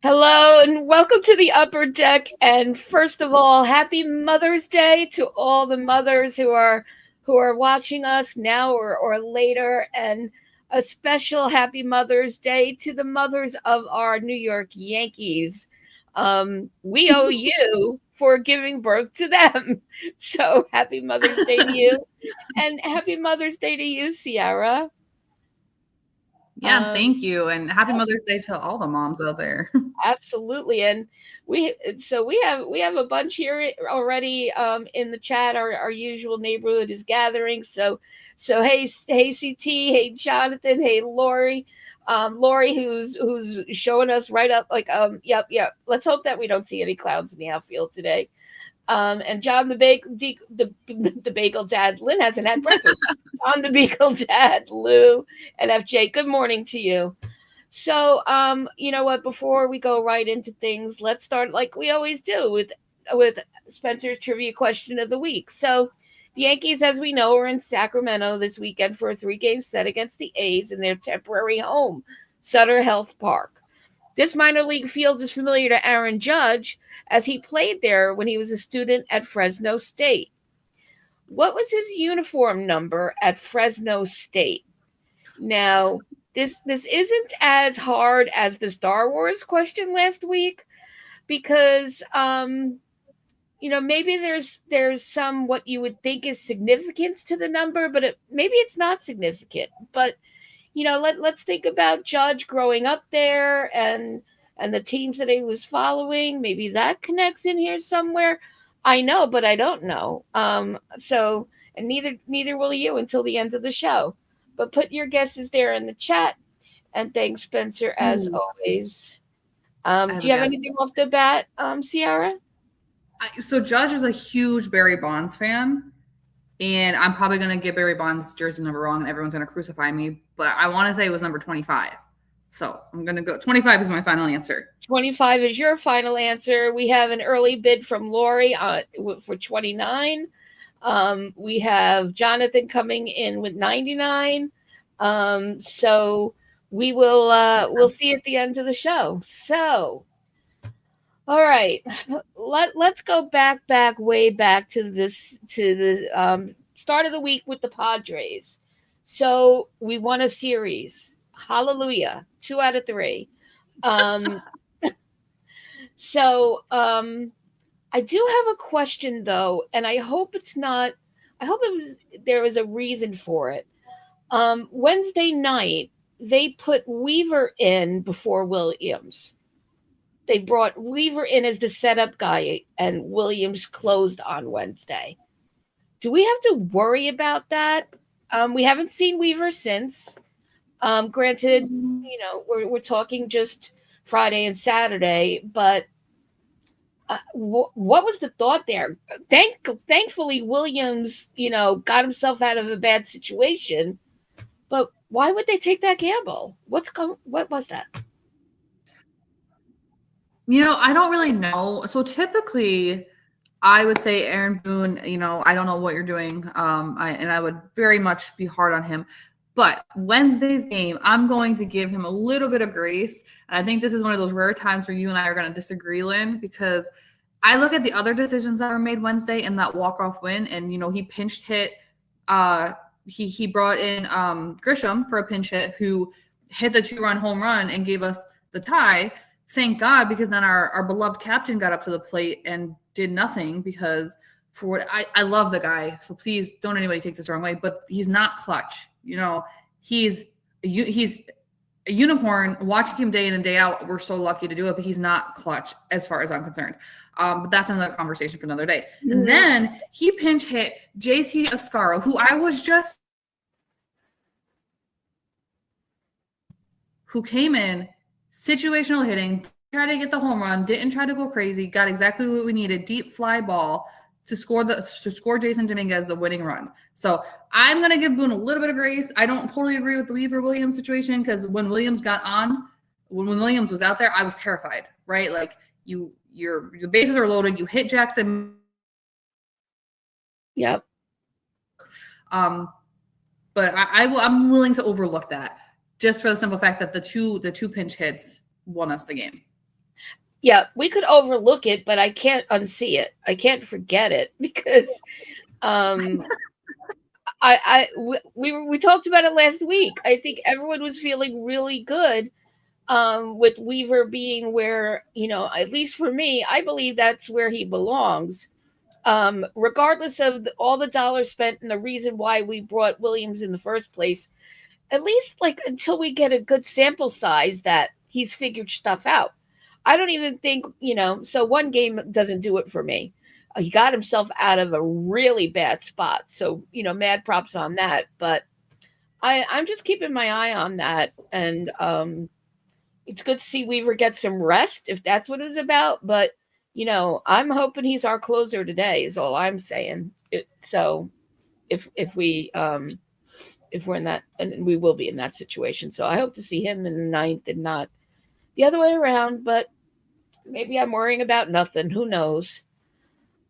Hello and welcome to the upper deck. And first of all, happy Mother's Day to all the mothers who are watching us now or later, and a special happy Mother's Day to the mothers of our New York Yankees. We owe you for giving birth to them. So happy Mother's Day to you, and happy Mother's Day to you, Ciarra. Yeah, thank you. And happy Mother's Day to all the moms out there. Absolutely, and we have a bunch here already in the chat. Our usual neighborhood is gathering. So hey CT, hey Jonathan, hey Lori, Lori who's showing us right up like yep. Let's hope that we don't see any clouds in the outfield today. And John the Bagel Dad. Lynn hasn't had breakfast. John the Bagel Dad, Lou, and FJ. Good morning to you. So, you know what? Before we go right into things, let's start like we always do with Spencer's trivia question of the week. So, the Yankees, as we know, are in Sacramento this weekend for a three-game set against the A's in their temporary home, Sutter Health Park. This minor league field is familiar to Aaron Judge as he played there when he was a student at Fresno State. What was his uniform number at Fresno State? Now, this isn't as hard as the Star Wars question last week because maybe there's some what you would think is significance to the number, but maybe it's not significant. But let's think about Judge growing up there and the teams that he was following. Maybe that connects in here somewhere. I know, but I don't know. So and neither will you until the end of the show. But put your guesses there in the chat. And thanks, Spencer, as always. Do you have anything off the bat, Ciarra? So Judge is a huge Barry Bonds fan, and I'm probably going to get Barry Bonds' jersey number wrong, and everyone's going to crucify me, but I want to say it was number 25. So I'm going to go 25 is my final answer. 25 is your final answer. We have an early bid from Lori for 29. We have Jonathan coming in with 99. So we'll see at the end of the show. So, all right, let's go way back to the start of the week with the Padres. So we won a series. Hallelujah. 2 out of 3. I do have a question though, and I hope there was a reason for it. Wednesday night, they put Weaver in before Williams. They brought Weaver in as the setup guy, and Williams closed on Wednesday. Do we have to worry about that? We haven't seen Weaver since. Granted, we're talking just Friday and Saturday, but what was the thought there? Thankfully, Williams, got himself out of a bad situation. But why would they take that gamble? What was that? I don't really know. So typically, I would say Aaron Boone, I don't know what you're doing. I would very much be hard on him. But Wednesday's game, I'm going to give him a little bit of grace. And I think this is one of those rare times where you and I are going to disagree, Lynn, because I look at the other decisions that were made Wednesday in that walk-off win, and, he pinch hit. He brought in Grisham for a pinch hit who hit the 2-run home run and gave us the tie. Thank God, because then our beloved captain got up to the plate and did nothing because for what I love the guy. So please don't anybody take this the wrong way, but he's not clutch. He's a unicorn. Watching him day in and day out, we're so lucky to do it, but he's not clutch as far as I'm concerned. But that's another conversation for another day. Mm-hmm. And then he pinch hit JC Ascaro, who came in situational hitting, tried to get the home run, didn't try to go crazy, got exactly what we needed, deep fly ball to score Jason Dominguez the winning run. So I'm going to give Boone a little bit of grace. I don't totally agree with the Weaver Williams situation because when Williams was out there, I was terrified, right? Like your bases are loaded, you hit Jackson. Yep. But I'm willing to overlook that just for the simple fact that the two pinch hits won us the game. Yeah, we could overlook it, but I can't unsee it. I can't forget it because um we talked about it last week. I think everyone was feeling really good with Weaver being where, at least for me, I believe that's where he belongs. Regardless of all the dollars spent and the reason why we brought Williams in the first place, at least like until we get a good sample size that he's figured stuff out. I don't even think, so one game doesn't do it for me. He got himself out of a really bad spot. So, mad props on that. But I'm just keeping my eye on that. And it's good to see Weaver get some rest if that's what it's about. But, I'm hoping he's our closer today, is all I'm saying. So if we're in that, and we will be in that situation. So I hope to see him in the ninth and not the other way around. But maybe I'm worrying about nothing. Who knows?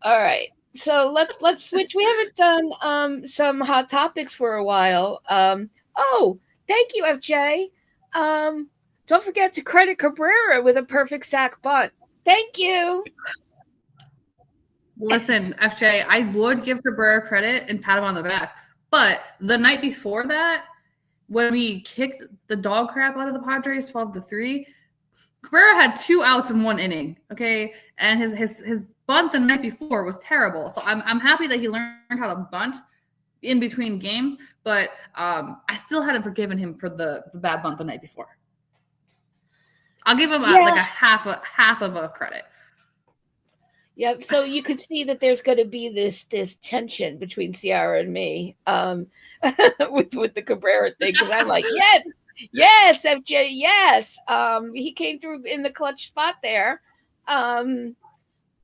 All right. So let's switch. We haven't done some hot topics for a while. Oh, thank you, FJ. Um, don't forget to credit Cabrera with a perfect sack bunt. Thank you. Listen, FJ, I would give Cabrera credit and pat him on the back. But the night before that, when we kicked the dog crap out of the Padres 12-3, Cabrera had 2 outs in 1 inning. Okay. And his bunt the night before was terrible. So I'm happy that he learned how to bunt in between games, but I still hadn't forgiven him for the bad bunt the night before. I'll give him like a half of a credit. Yep. So you could see that there's going to be this tension between Ciarra and me with the Cabrera thing, because I'm like, yes, FJ, yes. He came through in the clutch spot there, and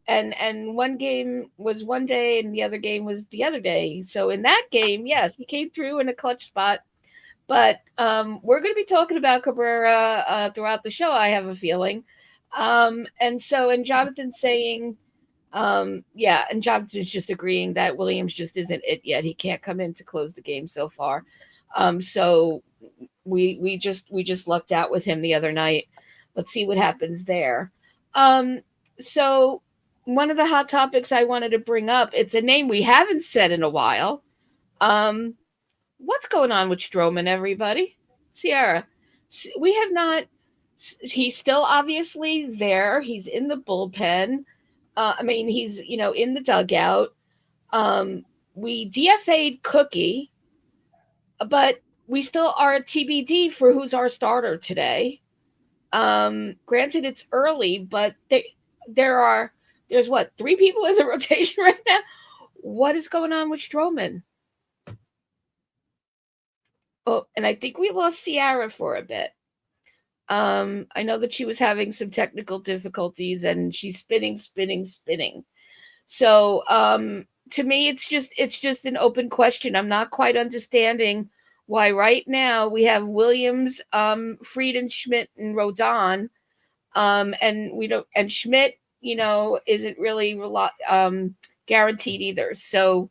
one game was one day, and the other game was the other day. So in that game, yes, he came through in a clutch spot. But we're going to be talking about Cabrera throughout the show, I have a feeling. And Jonathan's saying, and Jonathan's just agreeing that Williams just isn't it yet. He can't come in to close the game so far. So we just lucked out with him the other night. Let's see what happens there. So one of the hot topics I wanted to bring up, it's a name we haven't said in a while. What's going on with Stroman, everybody? Ciarra, we have not. He's still obviously there. He's in the bullpen. He's in the dugout. We DFA'd Cookie, but we still are TBD for who's our starter today. Granted, it's early, but there's what, 3 people in the rotation right now. What is going on with Stroman? Oh, and I think we lost Ciarra for a bit. I know that she was having some technical difficulties and she's spinning. So to me, it's just an open question. I'm not quite understanding why right now we have Williams, Frieden, Schmidt, and Rodon, and Schmidt, isn't really guaranteed either. So.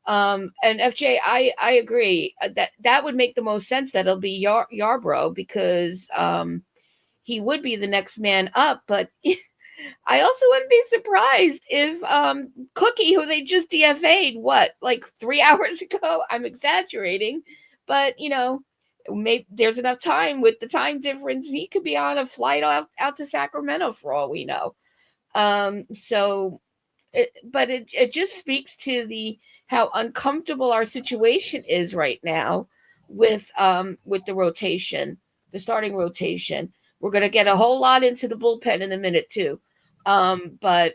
And FJ, I agree that would make the most sense that it'll be Yarbrough, because he would be the next man up. But I also wouldn't be surprised if Cookie, who they just DFA'd, like 3 hours ago, I'm exaggerating, but maybe there's enough time with the time difference. He could be on a flight out to Sacramento for all we know. But it just speaks to how uncomfortable our situation is right now with the rotation, the starting rotation. We're going to get a whole lot into the bullpen in a minute too, but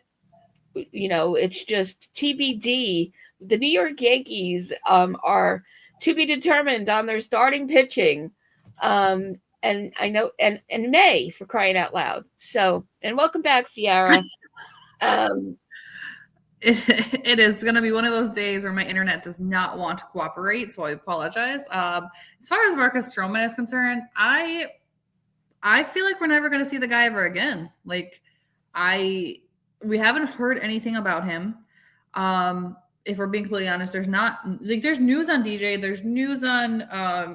it's just TBD. The New York Yankees are to be determined on their starting pitching, and I know and May, for crying out loud. So, and welcome back, Ciarra. It is going to be one of those days where my internet does not want to cooperate, so I apologize. As far as Marcus Stroman is concerned, I feel like we're never going to see the guy ever again. Like, we haven't heard anything about him. If we're being completely honest, there's news on DJ, there's news on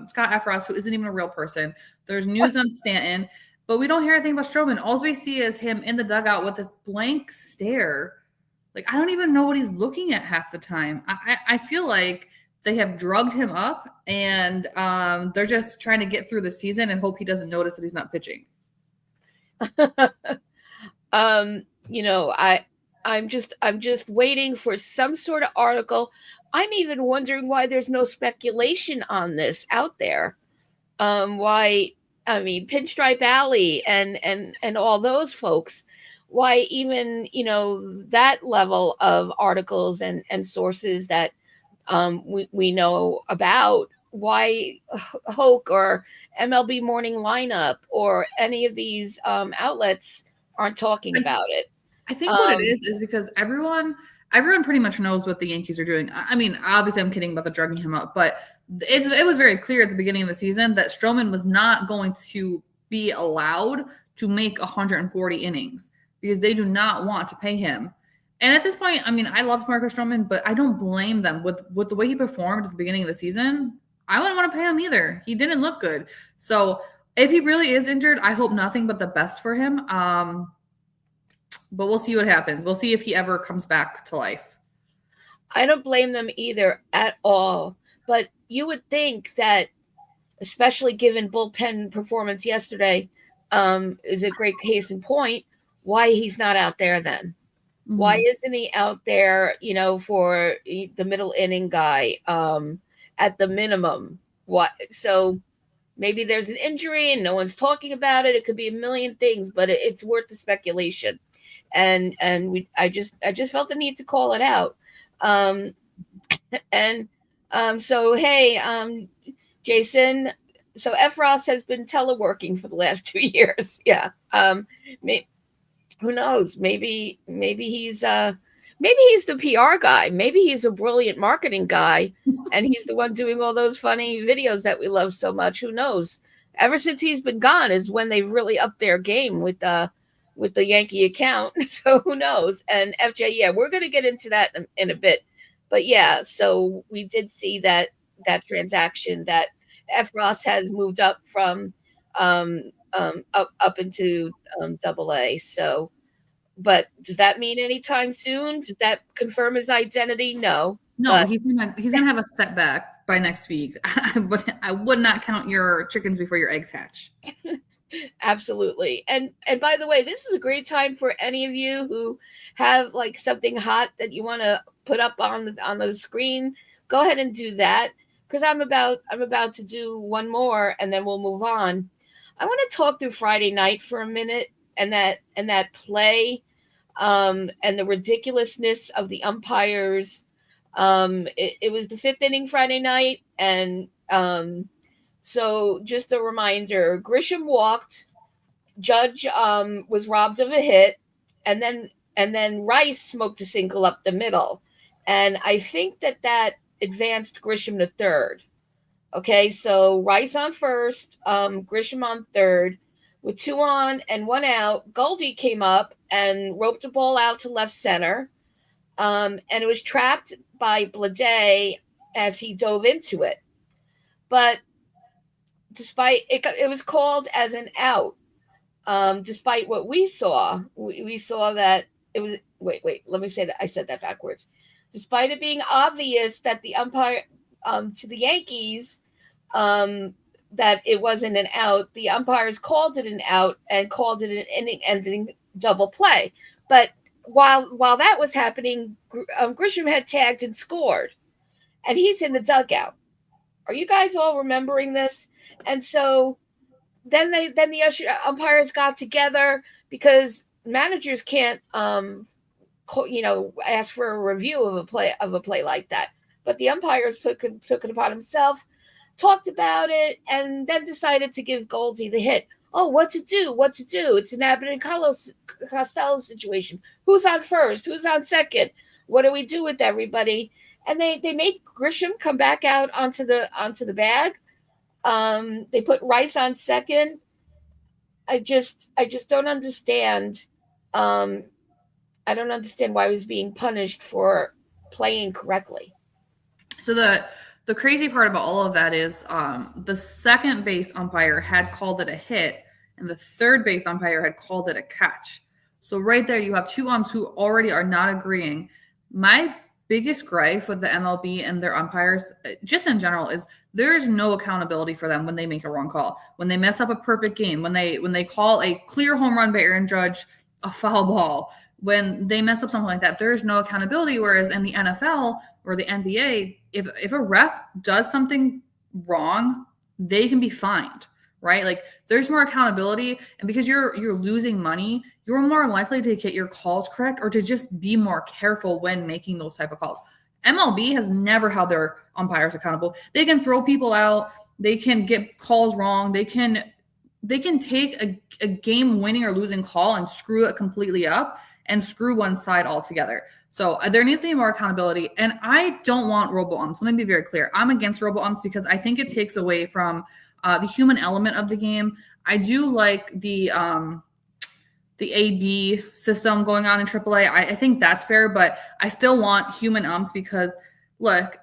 Scott Efros, who isn't even a real person. There's news on Stanton. but we don't hear anything about Stroman. All we see is him in the dugout with this blank stare. Like, I don't even know what he's looking at half the time. I feel like they have drugged him up, and they're just trying to get through the season and hope he doesn't notice that he's not pitching. You know, I'm just waiting for some sort of article. I'm even wondering why there's no speculation on this out there. Why, I mean, Pinstripe Alley and all those folks, why even, that level of articles and sources that we know about, why Hoke or MLB Morning Lineup or any of these outlets aren't talking I, about it. I think what it Um, is because everyone pretty much knows what the Yankees are doing. I mean, obviously, I'm kidding about the drugging him up, but it was very clear at the beginning of the season that Stroman was not going to be allowed to make 140 innings because they do not want to pay him. And at this point, I mean, I loved Marcus Stroman, but I don't blame them with the way he performed at the beginning of the season. I wouldn't want to pay him either. He didn't look good. So if he really is injured, I hope nothing but the best for him. But we'll see what happens. We'll see if he ever comes back to life. I don't blame them either at all. But you would think that, especially given bullpen performance yesterday, is a great case in point, why he's not out there then. Why Mm-hmm. isn't he out there, for the middle inning guy, at the minimum? What? So maybe there's an injury and no one's talking about it. It could be a million things, but it's worth the speculation. And I just felt the need to call it out. Um, and so hey, Jason. So Efros has been teleworking for the last 2 years. Yeah. Who knows? Maybe he's the PR guy. Maybe he's a brilliant marketing guy, and he's the one doing all those funny videos that we love so much. Who knows? Ever since he's been gone is when they really upped their game with the Yankee account. So who knows? And FJ, yeah, we're gonna get into that in a bit. But yeah, so we did see that transaction that F. Ross has moved up from up into double A. So, but does that mean anytime soon? Does that confirm his identity? No, No, but he's gonna have a setback by next week. But I would not count your chickens before your eggs hatch. absolutely. And by the way, this is a great time for any of you who have like something hot that you want to put up on the screen. Go ahead and do that because I'm about to do one more and then we'll move on. I want to talk through Friday night for a minute and that play and the ridiculousness of the umpires. It was the fifth inning Friday night, and so just a reminder: Grisham walked. Judge was robbed of a hit, and then Rice smoked a single up the middle, and I think that advanced Grisham to third. Okay, so Rice on first, Grisham on third. With two on and one out, Goldie came up and roped the ball out to left center, and it was trapped by Blade as he dove into it. But despite it was called as an out. Despite what we saw that it was. Wait. Let me say that I said that backwards. Despite it being obvious that the umpire to the Yankees that it wasn't an out, the umpires called it an out and called it an inning-ending double play. But while that was happening, Grisham had tagged and scored, and he's in the dugout. Are you guys all remembering this? And so then the umpires got together because managers can't ask for a review of a play like that. But the umpires took it upon himself, talked about it, and then decided to give Goldie the hit. Oh, what to do? What to do? It's an Abbott and Costello situation. Who's on first? Who's on second? What do we do with everybody? And they made Grisham come back out onto the bag. They put Rice on second. I just don't understand. Um, I don't understand why he was being punished for playing correctly. So the crazy part about all of that is the second base umpire had called it a hit, and the third base umpire had called it a catch. So right there, you have two umps who already are not agreeing. My biggest gripe with the MLB and their umpires, just in general, is there is no accountability for them when they make a wrong call, when they mess up a perfect game, when they call a clear home run by Aaron Judge a foul ball, when they mess up something like that. There is no accountability. Whereas in the NFL or the NBA, if a ref does something wrong, they can be fined, right? Like there's more accountability, and because you're losing money, you're more likely to get your calls correct or to just be more careful when making those type of calls. MLB has never held their umpires accountable. They can throw people out, they can get calls wrong, they can take a game winning or losing call and screw it completely up and screw one side altogether. So there needs to be more accountability. And I don't want robo-umps. Let me be very clear. I'm against robo-umps because I think it takes away from the human element of the game. I do like the AB system going on in AAA. I think that's fair, but I still want human umps because, look,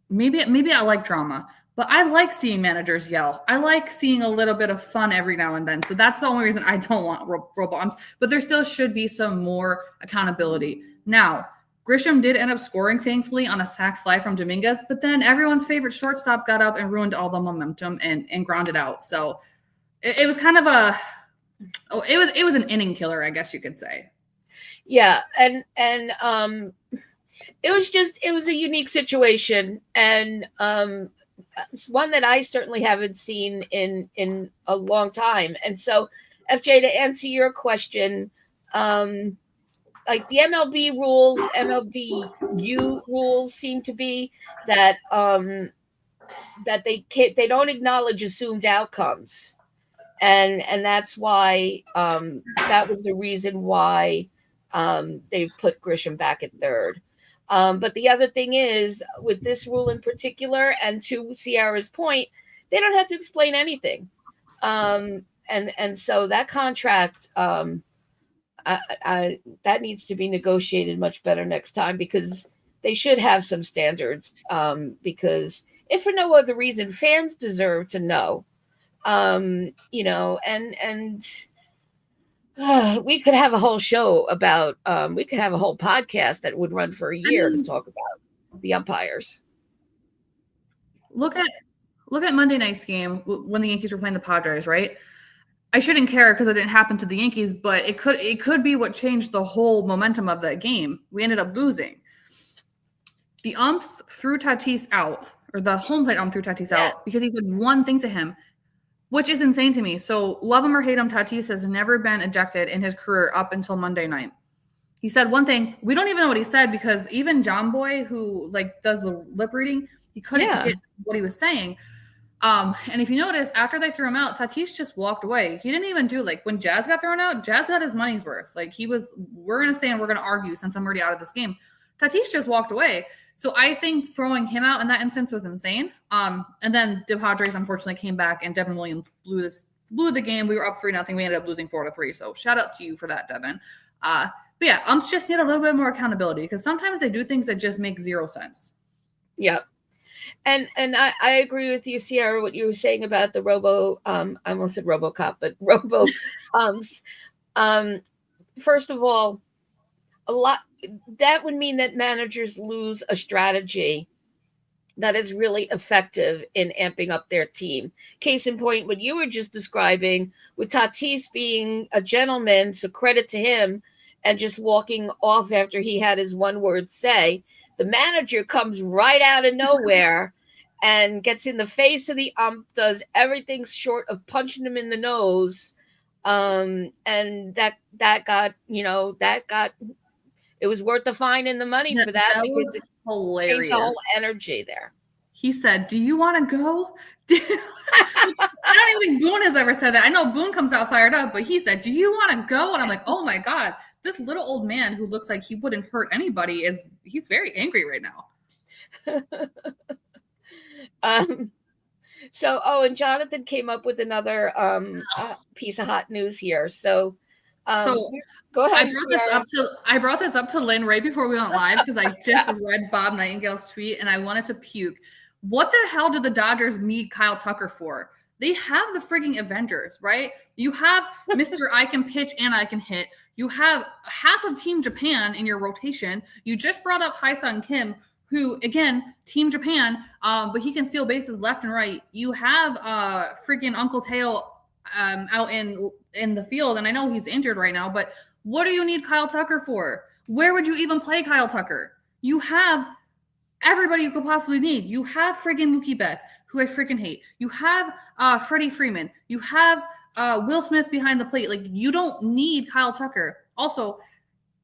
maybe I like drama, but I like seeing managers yell. I like seeing a little bit of fun every now and then. So that's the only reason I don't want robo-umps, but there still should be some more accountability. Now, Grisham did end up scoring, thankfully, on a sac fly from Dominguez, but then everyone's favorite shortstop got up and ruined all the momentum and grounded out. So it was kind of it was an inning killer, I guess you could say. Yeah, and it was a unique situation, and it's one that I certainly haven't seen in a long time. And so, FJ, to answer your question, like the MLBU rules seem to be that that they don't acknowledge assumed outcomes, and that's why that was the reason why they put Grisham back at third. But the other thing is, with this rule in particular, and to Ciarra's point, they don't have to explain anything. And so that contract, that needs to be negotiated much better next time, because they should have some standards. Because if for no other reason, fans deserve to know. You know, and we could have a whole show about, we could have a whole podcast that would run for a year to talk about the umpires. Look at Monday night's game when the Yankees were playing the Padres, right? I shouldn't care because it didn't happen to the Yankees, but it could be what changed the whole momentum of that game. We ended up losing. The umps threw Tatis out, or the home plate ump threw Tatis out because he said one thing to him, which is insane to me. So love him or hate him, Tatis has never been ejected in his career up until Monday night. He said one thing. We don't even know what he said because even John Boy, who like does the lip reading, he couldn't get what he was saying. And if you notice, after they threw him out, Tatis just walked away. He didn't even do, like, when Jazz got thrown out, Jazz got his money's worth. Like, we're going to stay and we're going to argue since I'm already out of this game. Tatis just walked away. So I think throwing him out in that instance was insane. And then the Padres unfortunately came back and Devin Williams blew the game. We were up 3-0. We ended up losing 4-3. So shout out to you for that, Devin. But yeah, umps just need a little bit more accountability because sometimes they do things that just make zero sense. Yeah. And I agree with you, Ciarra, what you were saying about the I almost said RoboCop, but robo umps. First of all, that would mean that managers lose a strategy that is really effective in amping up their team. Case in point, what you were just describing, with Tatis being a gentleman, so credit to him, and just walking off after he had his one word say. The manager comes right out of nowhere and gets in the face of the ump, does everything short of punching him in the nose. And that got, it was worth the fine and the money for that because it changed the whole energy there. He said, "Do you want to go?" I don't even think Boone has ever said that. I know Boone comes out fired up, but he said, "Do you want to go?" And I'm like, oh my God. This little old man who looks like he wouldn't hurt anybody he's very angry right now. And Jonathan came up with another piece of hot news here. So go ahead. I brought this up to Lynn right before we went live because I just read Bob Nightingale's tweet and I wanted to puke. What the hell did the Dodgers need Kyle Tucker for? They have the frigging Avengers, right? You have Mr. I can pitch and I can hit. You have half of Team Japan in your rotation. You just brought up Hae-Sung Kim, who, again, Team Japan, but he can steal bases left and right. You have freaking Uncle Teo out in the field, and I know he's injured right now, but what do you need Kyle Tucker for? Where would you even play Kyle Tucker? You have everybody you could possibly need. You have friggin' Mookie Betts, who I freaking hate. You have Freddie Freeman. You have Will Smith behind the plate. Like, you don't need Kyle Tucker. Also,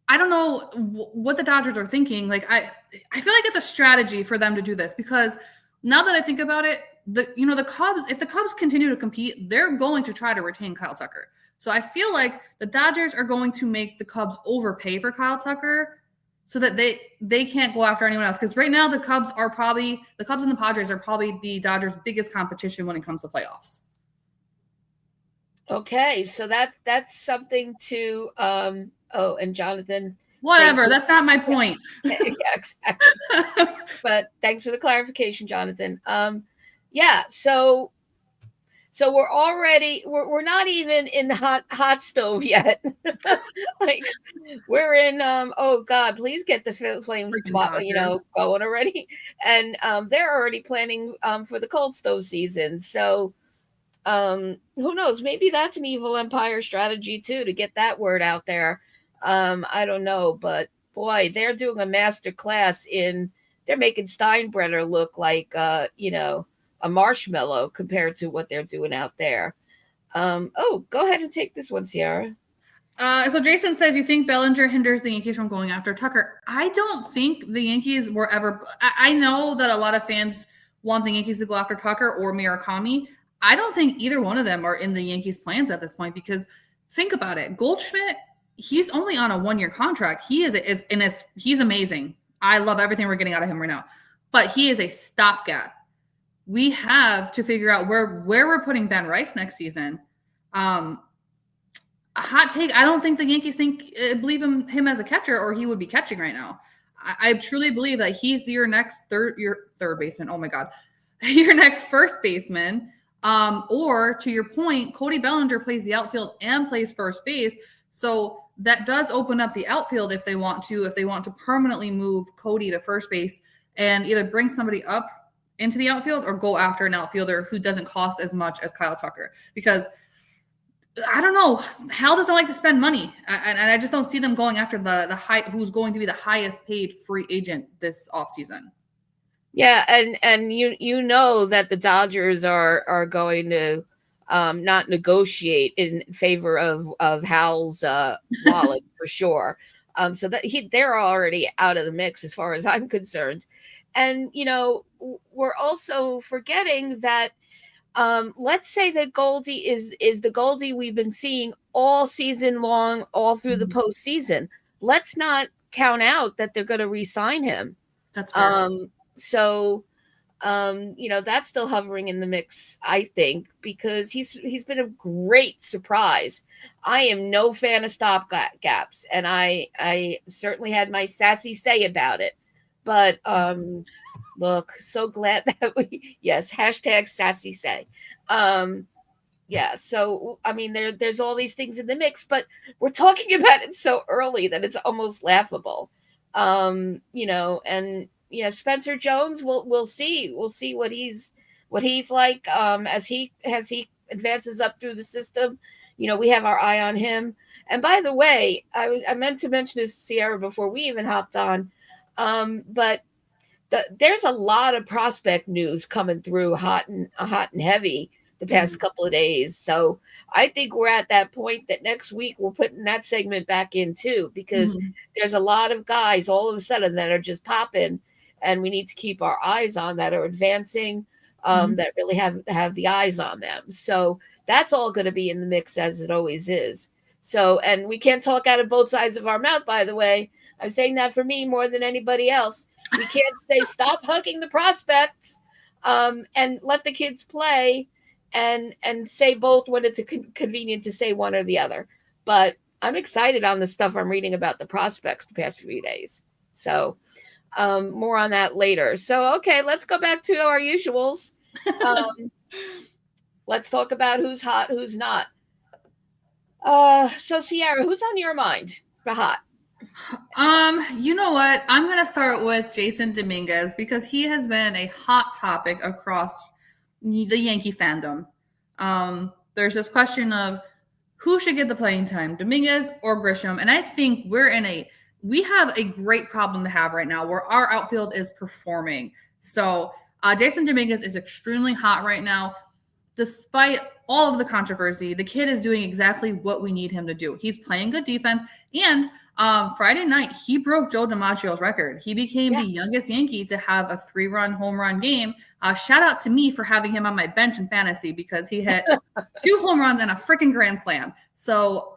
I don't know what the Dodgers are thinking. Like, I feel like it's a strategy for them to do this, because now that I think about it, the Cubs, if the Cubs continue to compete, they're going to try to retain Kyle Tucker. So I feel like the Dodgers are going to make the Cubs overpay for Kyle Tucker so that they can't go after anyone else. Because right now the Cubs and the Padres are probably the Dodgers' biggest competition when it comes to playoffs. Okay, so that's something to and Jonathan. Whatever, that's not my point. Yeah, exactly. But thanks for the clarification, Jonathan. Yeah, so we're not even in the hot stove yet. Like, we're in oh God, please get the flames going already. And they're already planning for the cold stove season. So who knows, maybe that's an evil empire strategy too, to get that word out there. I don't know, but boy, they're doing a master class they're making Steinbrenner look like a marshmallow compared to what they're doing out there. Go ahead and take this one, Ciarra. So Jason says, you think Bellinger hinders the Yankees from going after Tucker? I don't think the Yankees were ever. I know that a lot of fans want the Yankees to go after Tucker or Murakami. I don't think either one of them are in the Yankees' plans at this point, because think about it. Goldschmidt, he's only on a 1-year contract. He's amazing. I love everything we're getting out of him right now, but he is a stopgap. We have to figure out where we're putting Ben Rice next season. A hot take, I don't think the Yankees believe him as a catcher, or he would be catching right now. I truly believe that he's your next third baseman. Oh my God. Your next first baseman. Or to your point, Cody Bellinger plays the outfield and plays first base. So that does open up the outfield if they want to permanently move Cody to first base and either bring somebody up into the outfield or go after an outfielder who doesn't cost as much as Kyle Tucker. Because I don't know, Hal doesn't like to spend money, and I just don't see them going after the high, who's going to be the highest paid free agent this offseason. Yeah, and you know that the Dodgers are going to not negotiate in favor of Hal's wallet for sure. So that they're already out of the mix as far as I'm concerned. And we're also forgetting that let's say that Goldie is the Goldie we've been seeing all season long, all through the postseason. Let's not count out that they're going to re-sign him. That's fair. So, that's still hovering in the mix, I think, because he's been a great surprise. I am no fan of stopgaps, and I certainly had my sassy say about it. But look, so glad that yes, hashtag sassy say. Yeah, so I mean, there's all these things in the mix, but we're talking about it so early that it's almost laughable. And Spencer Jones, we'll see what he's like as he advances up through the system. We have our eye on him. And by the way, I meant to mention this, Ciarra, before we even hopped on, but there's a lot of prospect news coming through hot and heavy the past couple of days. So I think we're at that point that next week we're putting that segment back in too, because there's a lot of guys all of a sudden that are just popping, and we need to keep our eyes on that are advancing, that really have the eyes on them. So that's all going to be in the mix, as it always is. So, and we can't talk out of both sides of our mouth, by the way. I'm saying that for me more than anybody else. We can't say stop hugging the prospects and let the kids play and say both when it's convenient to say one or the other. But I'm excited on the stuff I'm reading about the prospects the past few days. So more on that later. So, okay, let's go back to our usuals. Let's talk about who's hot, who's not. So Ciarra, who's on your mind for hot? You know what? I'm gonna start with Jason Dominguez because he has been a hot topic across the Yankee fandom. There's this question of who should get the playing time, Dominguez or Grisham, and I think we have a great problem to have right now where our outfield is performing. So Jason Dominguez is extremely hot right now despite all of the controversy, the kid is doing exactly what we need him to do. He's playing good defense. And Friday night, he broke Joe DiMaggio's record. He became Yeah. the youngest Yankee to have a 3-run home run game. Shout out to me for having him on my bench in fantasy because he hit 2 home runs and a freaking grand slam. So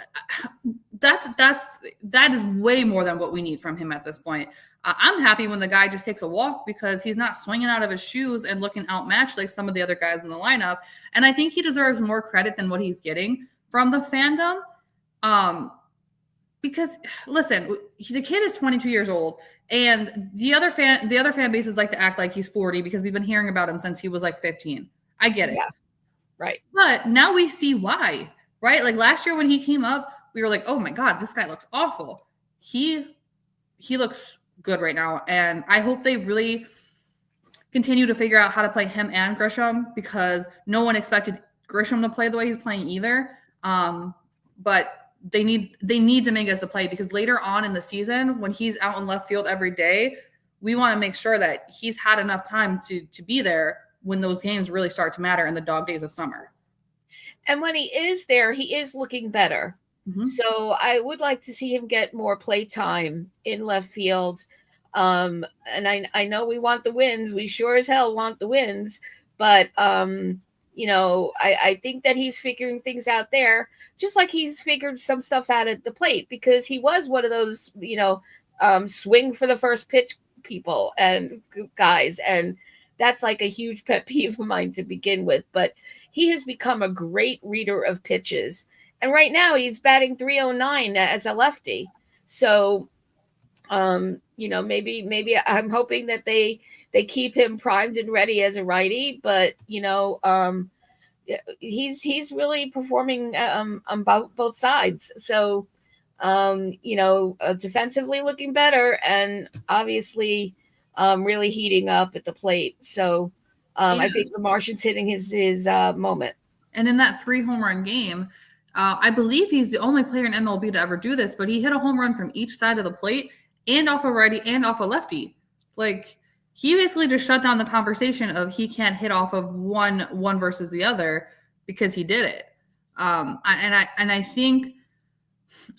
that is way more than what we need from him at this point. I'm happy when the guy just takes a walk because he's not swinging out of his shoes and looking outmatched like some of the other guys in the lineup. And I think he deserves more credit than what he's getting from the fandom. Because listen, the kid is 22 years old, and the other fan bases like to act like he's 40 because we've been hearing about him since he was like 15. I get it. Yeah. Right. But now we see why, right? Like last year when he came up, we were like, oh my God, this guy looks awful. He looks good right now. And I hope they really continue to figure out how to play him and Grisham because no one expected Grisham to play the way he's playing either. But they need Dominguez to play because later on in the season, when he's out in left field every day, we want to make sure that he's had enough time to be there when those games really start to matter in the dog days of summer. And when he is there, he is looking better. Mm-hmm. So I would like to see him get more play time in left field. And I know we want the wins. We sure as hell want the wins. But, I think that he's figuring things out there, just like he's figured some stuff out at the plate because he was one of those, swing for the first pitch people and guys. And that's like a huge pet peeve of mine to begin with. But he has become a great reader of pitches. And right now he's batting 309 as a lefty. So, maybe I'm hoping that they keep him primed and ready as a righty, but he's really performing on both sides. So, defensively looking better and obviously really heating up at the plate. So, I think the Martian's hitting his moment. And in that 3 home run game, I believe he's the only player in MLB to ever do this, but he hit a home run from each side of the plate and off a righty and off a lefty. Like he basically just shut down the conversation of he can't hit off of one versus the other because he did it. I think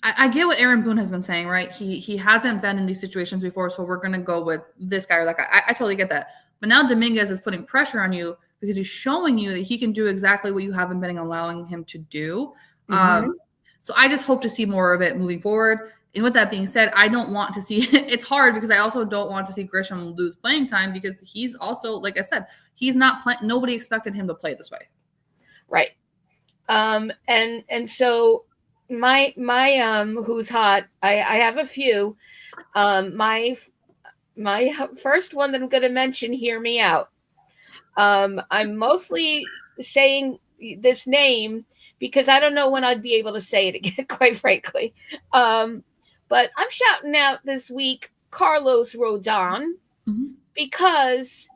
I get what Aaron Boone has been saying, right? He hasn't been in these situations before, so we're gonna go with this guy. Like I totally get that. But now Dominguez is putting pressure on you because he's showing you that he can do exactly what you haven't been allowing him to do. Mm-hmm. So I just hope to see more of it moving forward. And with that being said, I don't want to see it's hard because I also don't want to see Grisham lose playing time because he's also, like I said, he's not playing. Nobody expected him to play this way. Right. And so my who's hot, I have a few. My first one that I'm going to mention, hear me out. I'm mostly saying this name because I don't know when I'd be able to say it again, quite frankly. But I'm shouting out this week Carlos Rodon because,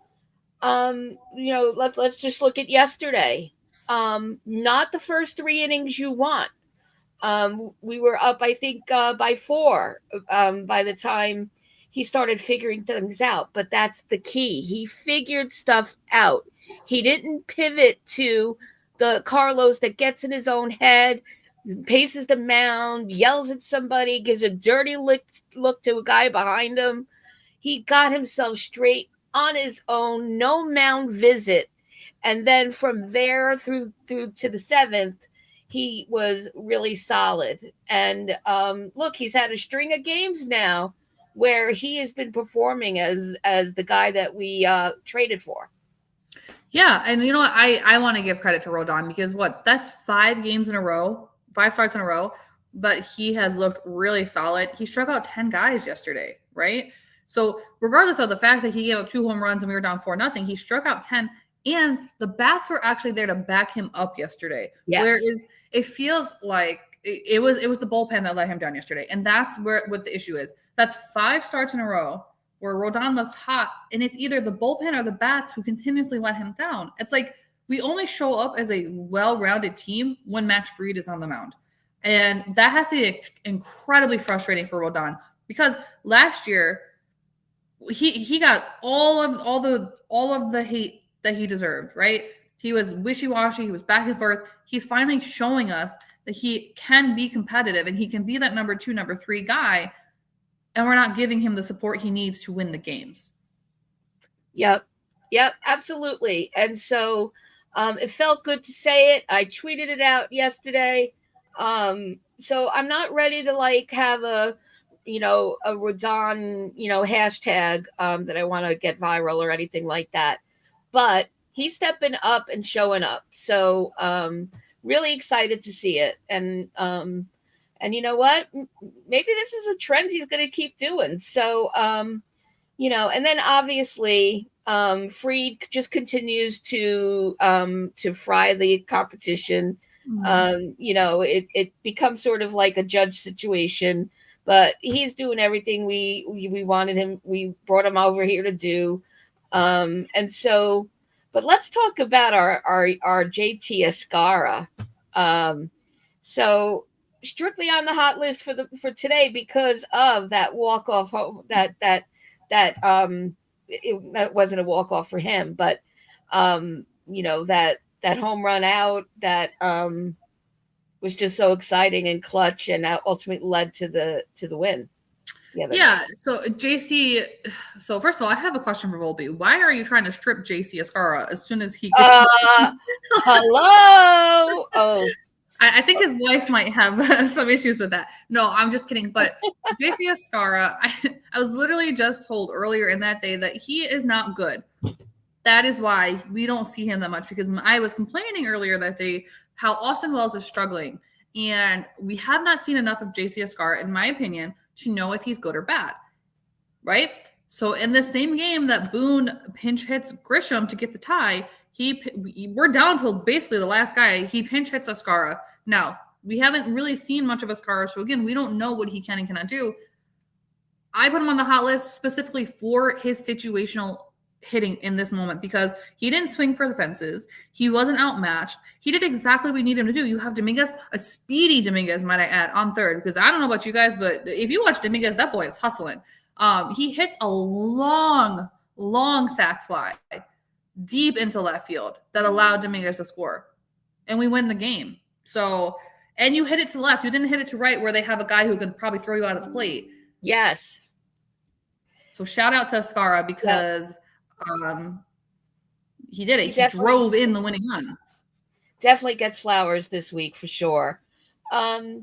let's just look at yesterday. Not the first 3 innings you want. We were up, I think, by 4 by the time he started figuring things out. But that's the key. He figured stuff out. He didn't pivot to the Carlos that gets in his own head, paces the mound, yells at somebody, gives a dirty look to a guy behind him. He got himself straight on his own, no mound visit. And then from there through to the 7th, he was really solid. And look, he's had a string of games now where he has been performing as the guy that we traded for. Yeah, and you know what? I want to give credit to Rodon because that's 5 games in a row, 5 starts in a row, but he has looked really solid. He struck out 10 guys yesterday, right? So regardless of the fact that he gave up 2 home runs and we were down 4-0, he struck out 10 And the bats were actually there to back him up yesterday. Yes. Whereas it feels like it was the bullpen that let him down yesterday. And that's what the issue is. That's 5 starts in a row where Rodon looks hot, and it's either the bullpen or the bats who continuously let him down. It's like we only show up as a well-rounded team when Max Fried is on the mound. And that has to be incredibly frustrating for Rodon because last year he got all of the hate that he deserved, right? He was wishy-washy, he was back and forth. He's finally showing us that he can be competitive and he can be that number 2, number 3 guy, and we're not giving him the support he needs to win the games. Yep, absolutely. And so it felt good to say it. I tweeted it out yesterday. So I'm not ready to like have a Rodon, hashtag that I want to get viral or anything like that. But he's stepping up and showing up. So really excited to see it. And you know what? Maybe this is a trend he's going to keep doing. So and then obviously Fried just continues to fry the competition. It becomes sort of like a judge situation, but he's doing everything we wanted him. We brought him over here to do. And so, but let's talk about our JT Escara. So strictly on the hot list for today because of that walk off that it wasn't a walk off for him, but that home run out that was just so exciting and clutch and ultimately led to the win. Yeah. So JC. So first of all, I have a question for Volpe. Why are you trying to strip JC Escara as soon as he gets? Hello. Oh. I think his wife might have some issues with that. No, I'm just kidding. But JC Escara, I was literally just told earlier in that day that he is not good. That is why we don't see him that much because I was complaining earlier that day how Austin Wells is struggling. And we have not seen enough of JC Escara, in my opinion, to know if he's good or bad. Right? So in the same game that Boone pinch hits Grisham to get the tie, we're down to basically the last guy. He pinch hits Escara. Now, we haven't really seen much of Escara, so again, we don't know what he can and cannot do. I put him on the hot list specifically for his situational hitting in this moment because he didn't swing for the fences. He wasn't outmatched. He did exactly what we need him to do. You have Dominguez, a speedy Dominguez, might I add, on third because I don't know about you guys, but if you watch Dominguez, that boy is hustling. He hits a long sac fly deep into left field that allowed Dominguez to score. And we win the game. So, and you hit it to left. You didn't hit it to right where they have a guy who could probably throw you out of the plate. Yes. So shout out to Escara because he did it. He drove in the winning run. Definitely gets flowers this week for sure. I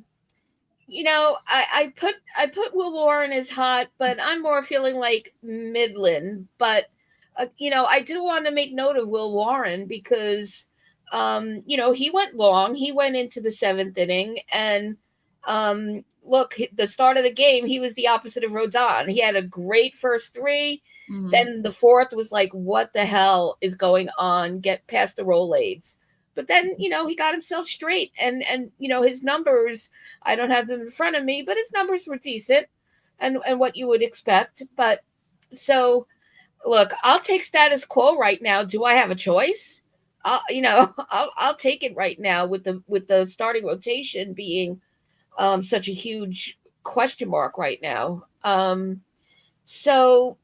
put Will Warren as hot, but I'm more feeling like Midland. But I do want to make note of Will Warren because he went long. He went into the 7th inning, and look, the start of the game, he was the opposite of Rodon. He had a great first 3. Mm-hmm. Then the 4th was like, what the hell is going on? Get past the Rolades. But then, he got himself straight. And his numbers, I don't have them in front of me, but his numbers were decent and what you would expect. But so, look, I'll take status quo right now. Do I have a choice? I'll take it right now with the starting rotation being such a huge question mark right now. So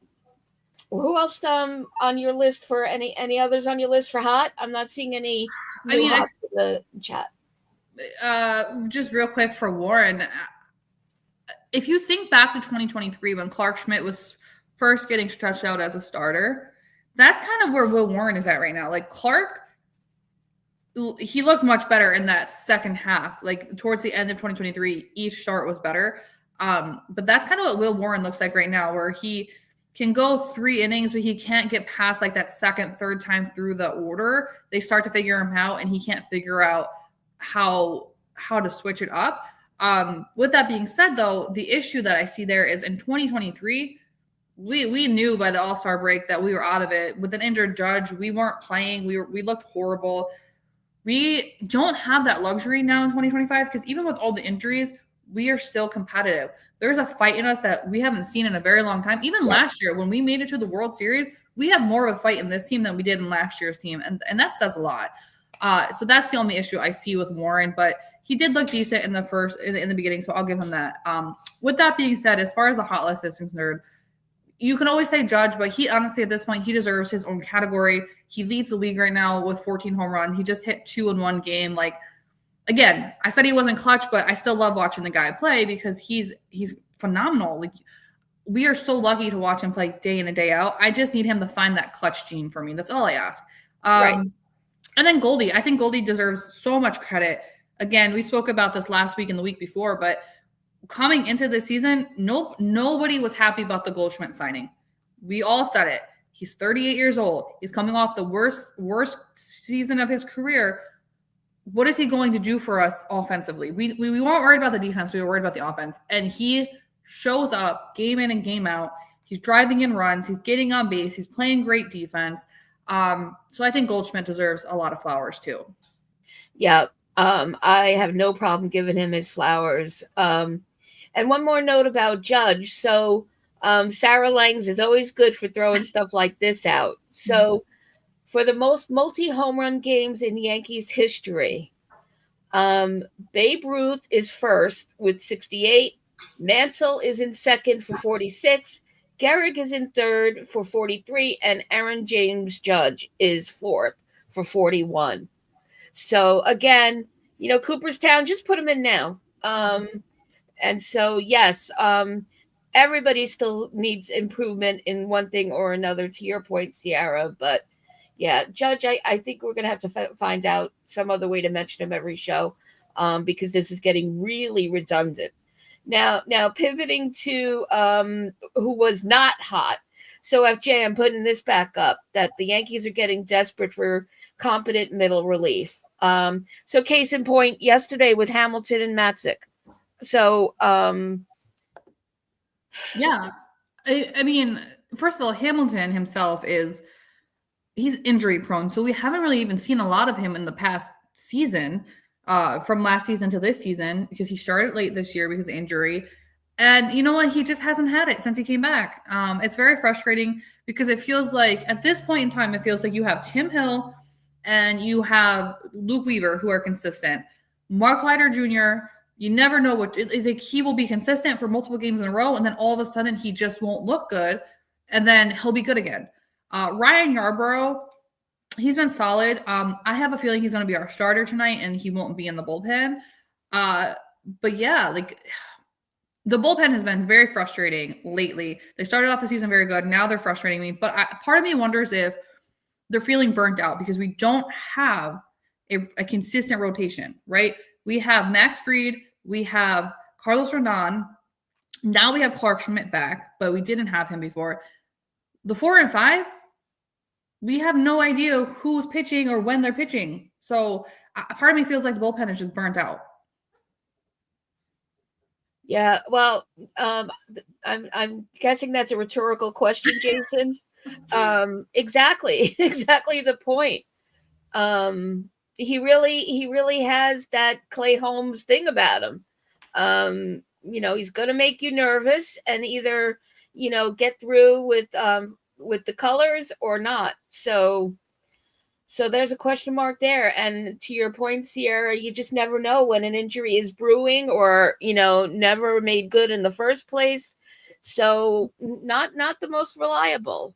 who else on your list for any others on your list for hot? I'm not seeing any hot in the chat. Just real quick for Warren, if you think back to 2023 when Clark Schmidt was first getting stretched out as a starter, that's kind of where Will Warren is at right now. Like Clark, he looked much better in that second half. Like towards the end of 2023, each start was better. But that's kind of what Will Warren looks like right now, where he can go 3 innings, but he can't get past like that second, third time through the order. They start to figure him out, and he can't figure out how to switch it up. With that being said, though, the issue that I see there is in 2023, we knew by the All-Star break that we were out of it. With an injured Judge, we weren't playing. We looked horrible. We don't have that luxury now in 2025 because even with all the injuries, we are still competitive. There's a fight in us that we haven't seen in a very long time. Even Yep. last year, when we made it to the World Series, we have more of a fight in this team than we did in last year's team, and that says a lot. So that's the only issue I see with Warren, but he did look decent in the beginning, so I'll give him that. With that being said, as far as the hot list is concerned, you can always say Judge, but he honestly at this point he deserves his own category. He leads the league right now with 14 home runs. He just hit 2 in one game. Like again, I said he wasn't clutch, but I still love watching the guy play because he's phenomenal. Like we are so lucky to watch him play day in and day out. I just need him to find that clutch gene for me. That's all I ask. Right. And then Goldie, I think Goldie deserves so much credit. Again, we spoke about this last week and the week before, but coming into the season, nobody was happy about the Goldschmidt signing. We all said it. He's 38 years old. He's coming off the worst season of his career. What is he going to do for us offensively? We weren't worried about the defense. We were worried about the offense. And he shows up game in and game out. He's driving in runs. He's getting on base. He's playing great defense. So I think Goldschmidt deserves a lot of flowers too. Yeah. I have no problem giving him his flowers. And one more note about Judge. So Sarah Langs is always good for throwing stuff like this out. So for the most multi-home run games in Yankees history, Babe Ruth is first with 68. Mansell is in second for 46. Gehrig is in third for 43. And Aaron James Judge is fourth for 41. So again, Cooperstown, just put him in now. And so, yes, everybody still needs improvement in one thing or another, to your point, Ciarra. But yeah, Judge, I think we're going to have to find out some other way to mention him every show because this is getting really redundant. Now pivoting to who was not hot. So, FJ, I'm putting this back up that the Yankees are getting desperate for competent middle relief. So, case in point, yesterday with Hamilton and Matzik. So, yeah, I mean, first of all, Hamilton himself he's injury prone, so we haven't really even seen a lot of him in the past season, from last season to this season because he started late this year because of injury. And you know what? He just hasn't had it since he came back. It's very frustrating because it feels like at this point in time, it feels like you have Tim Hill and you have Luke Weaver who are consistent. Mark Leiter Jr., you never know like he will be consistent for multiple games in a row, and then all of a sudden he just won't look good, and then he'll be good again. Ryan Yarbrough, he's been solid. I have a feeling he's going to be our starter tonight, and he won't be in the bullpen. But yeah, like the bullpen has been very frustrating lately. They started off the season very good. Now they're frustrating me. But part of me wonders if they're feeling burnt out because we don't have a consistent rotation, right? We have Max Fried. We have Carlos Rodon. Now we have Clark Schmidt back, but we didn't have him before. The 4 and 5, we have no idea who's pitching or when they're pitching. So part of me feels like the bullpen is just burnt out. Yeah, well, I'm guessing that's a rhetorical question, Jason. Exactly, exactly the point. He really has that Clay Holmes thing about him. He's going to make you nervous and either get through with the colors or not. So there's a question mark there. And to your point, Ciarra, you just never know when an injury is brewing or, never made good in the first place. So not the most reliable.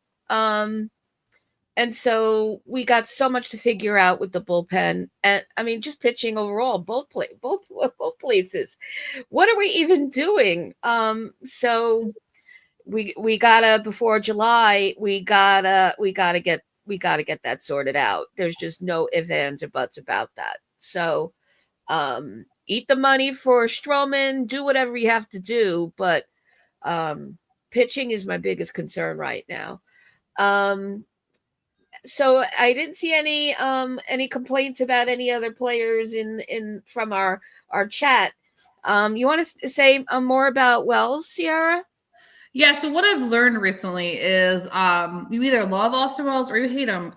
And so we got so much to figure out with the bullpen. And I mean, just pitching overall, both places. What are we even doing? So we gotta, before July, we gotta get that sorted out. There's just no ifs, ands, or buts about that. So eat the money for Stroman, do whatever you have to do, but pitching is my biggest concern right now. So I didn't see any complaints about any other players in from our chat. You want to say more about Wells, Ciarra? Yeah, so what I've learned recently is you either love Austin Wells or you hate him,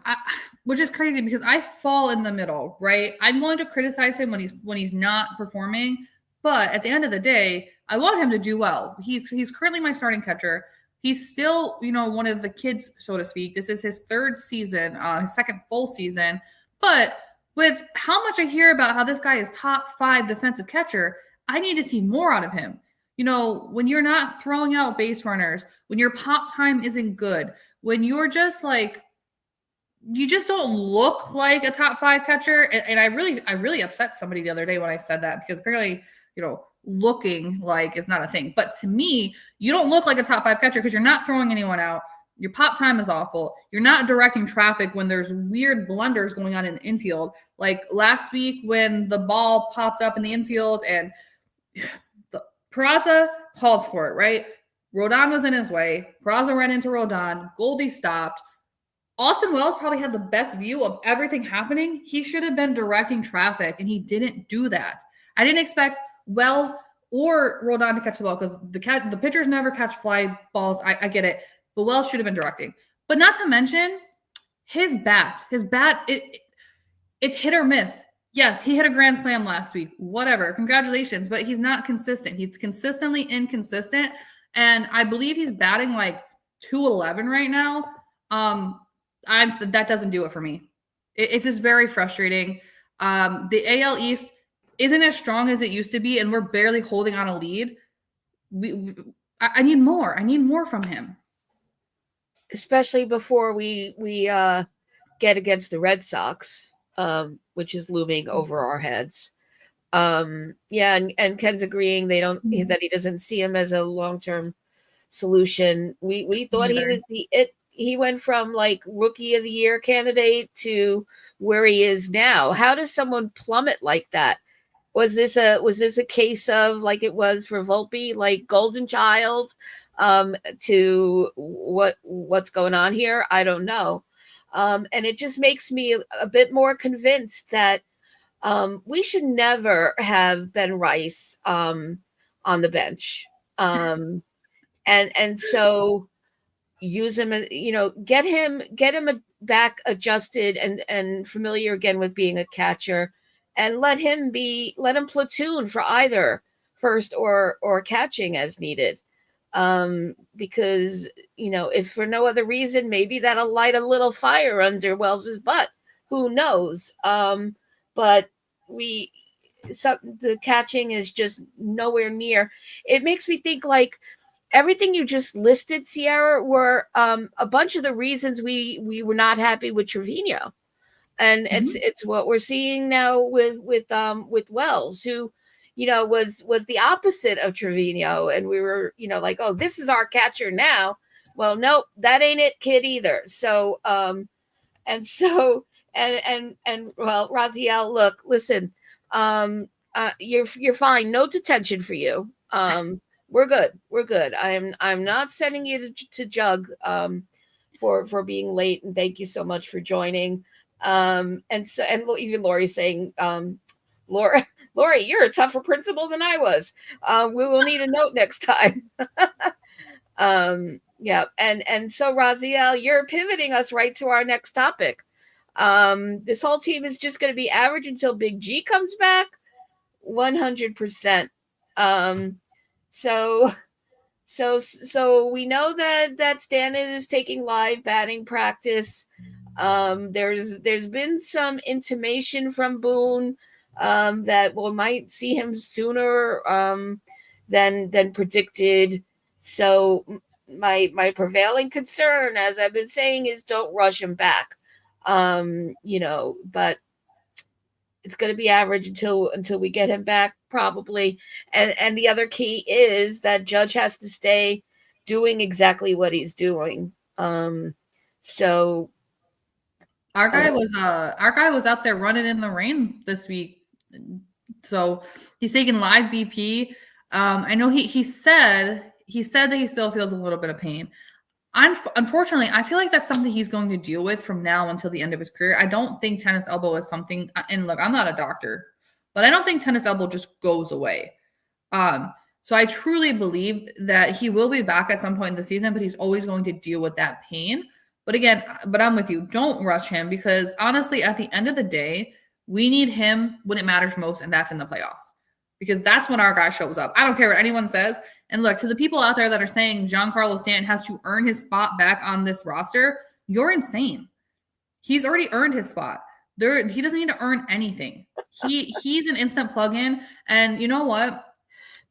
which is crazy because I fall in the middle, right? I'm going to criticize him when he's not performing, but at the end of the day, I want him to do well. He's currently my starting catcher. He's still, one of the kids, so to speak. This is his third season, his second full season. But with how much I hear about how this guy is top 5 defensive catcher, I need to see more out of him. When you're not throwing out base runners, when your pop time isn't good, when you're just like, you just don't look like a top 5 catcher. And I really upset somebody the other day when I said that because apparently, looking like is not a thing. But to me, you don't look like a top 5 catcher because you're not throwing anyone out. Your pop time is awful. You're not directing traffic when there's weird blunders going on in the infield. Like last week when the ball popped up in the infield and Peraza called for it, right? Rodon was in his way. Peraza ran into Rodon. Goldie stopped. Austin Wells probably had the best view of everything happening. He should have been directing traffic, and he didn't do that. I didn't expect Wells or Rodon to catch the ball because the pitchers never catch fly balls. I get it. But Wells should have been directing. But not to mention his bat. It's hit or miss. Yes, he hit a grand slam last week. Whatever. Congratulations. But he's not consistent. He's consistently inconsistent. And I believe he's batting like 211 right now. That doesn't do it for me. It's just very frustrating. The AL East isn't as strong as it used to be, and we're barely holding on a lead. I need more. I need more from him. Especially before we get against the Red Sox, which is looming over our heads. Yeah, and Ken's agreeing that he doesn't see him as a long-term solution. We thought he was he went from like rookie of the year candidate to where he is now. How does someone plummet like that? Was this a case of like it was for Volpe, like golden child, to what's going on here? I don't know. And it just makes me a bit more convinced that we should never have Ben Rice on the bench. And so use him, get him back adjusted and familiar again with being a catcher, and let him platoon for either first or catching as needed. Because if for no other reason, maybe that'll light a little fire under Wells's butt. Who knows? But the catching is just nowhere near. It makes me think like everything you just listed, Ciarra, were a bunch of the reasons we were not happy with Trevino, and it's what we're seeing now with Wells, who was the opposite of Trevino, and we were like, oh, this is our catcher now. Well, nope, that ain't it, kid, either. So well, Raziel, look, listen, you're fine. No detention for you. We're good. I'm not sending you to jug for being late, and thank you so much for joining. And even Lori's saying, Lori, you're a tougher principal than I was. We will need a note next time. Yeah, and so Raziel, you're pivoting us right to our next topic. This whole team is just going to be average until Big G comes back. 100%. So we know that Stanton is taking live batting practice. There's been some intimation from Boone that we might see him sooner than predicted. So my prevailing concern, as I've been saying, is don't rush him back. But it's going to be average until we get him back, probably. And the other key is that Judge has to stay doing exactly what he's doing. So our guy was out there running in the rain this week. So he's taking live BP. I know he said that he still feels a little bit of pain. Unfortunately, I feel like that's something he's going to deal with from now until the end of his career. I don't think tennis elbow is something, and look, I'm not a doctor, but I don't think tennis elbow just goes away. So I truly believe that he will be back at some point in the season, but he's always going to deal with that pain. But again, I'm with you. Don't rush him because honestly, at the end of the day, we need him when it matters most, and that's in the playoffs. Because that's when our guy shows up. I don't care what anyone says. And look, to the people out there that are saying Giancarlo Stanton has to earn his spot back on this roster, you're insane. He's already earned his spot. He doesn't need to earn anything. He's an instant plug-in. And you know what?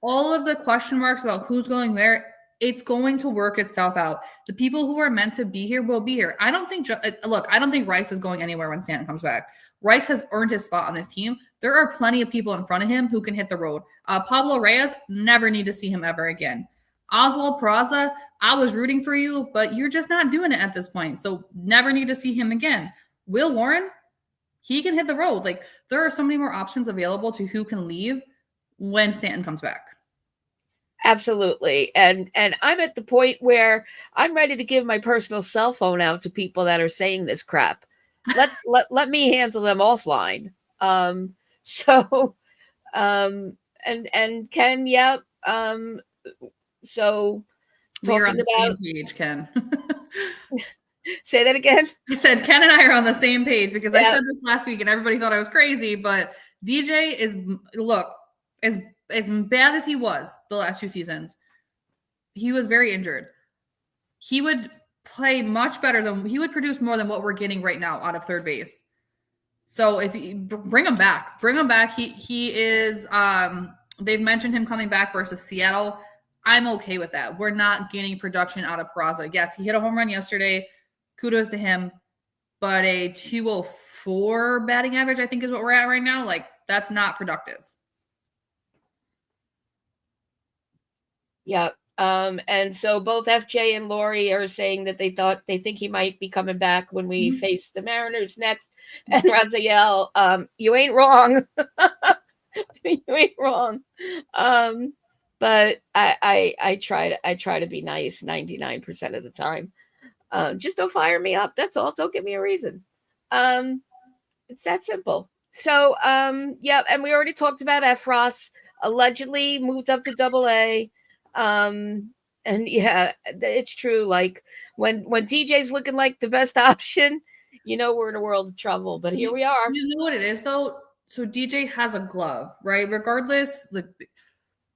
All of the question marks about who's going there, it's going to work itself out. The people who are meant to be here will be here. I don't think Rice is going anywhere when Stanton comes back. Rice has earned his spot on this team. There are plenty of people in front of him who can hit the road. Pablo Reyes, never need to see him ever again. Oswald Peraza, I was rooting for you, but you're just not doing it at this point. So never need to see him again. Will Warren, he can hit the road. Like, there are so many more options available to who can leave when Stanton comes back. Absolutely. And I'm at the point where I'm ready to give my personal cell phone out to people that are saying this crap. Let me handle them offline. So and Ken, yep. So we're on the same page, Ken. Say that again. I said Ken and I are on the same page because I said this last week and everybody thought I was crazy, but DJ is as bad as he was the last 2 seasons. He was very injured. He would play much better he would produce more than what we're getting right now out of third base. So if you bring him back, he is they've mentioned him coming back versus Seattle. I'm okay with that. We're not getting production out of Peraza. Yes, he hit a home run yesterday. Kudos to him. But a 204 batting average, I think, is what we're at right now. Like, that's not productive. Yeah. And so both FJ and Lori are saying that they think he might be coming back when we face the Mariners next. And Raziel, you ain't wrong. You ain't wrong. But I try to be nice 99% of the time. Just don't fire me up. That's all. Don't give me a reason. It's that simple. So yeah, and we already talked about Efros allegedly moved up to AA. And yeah, it's true. Like when DJ's looking like the best option, we're in a world of trouble. But here we are. You know what it is though? So DJ has a glove, right? Regardless, like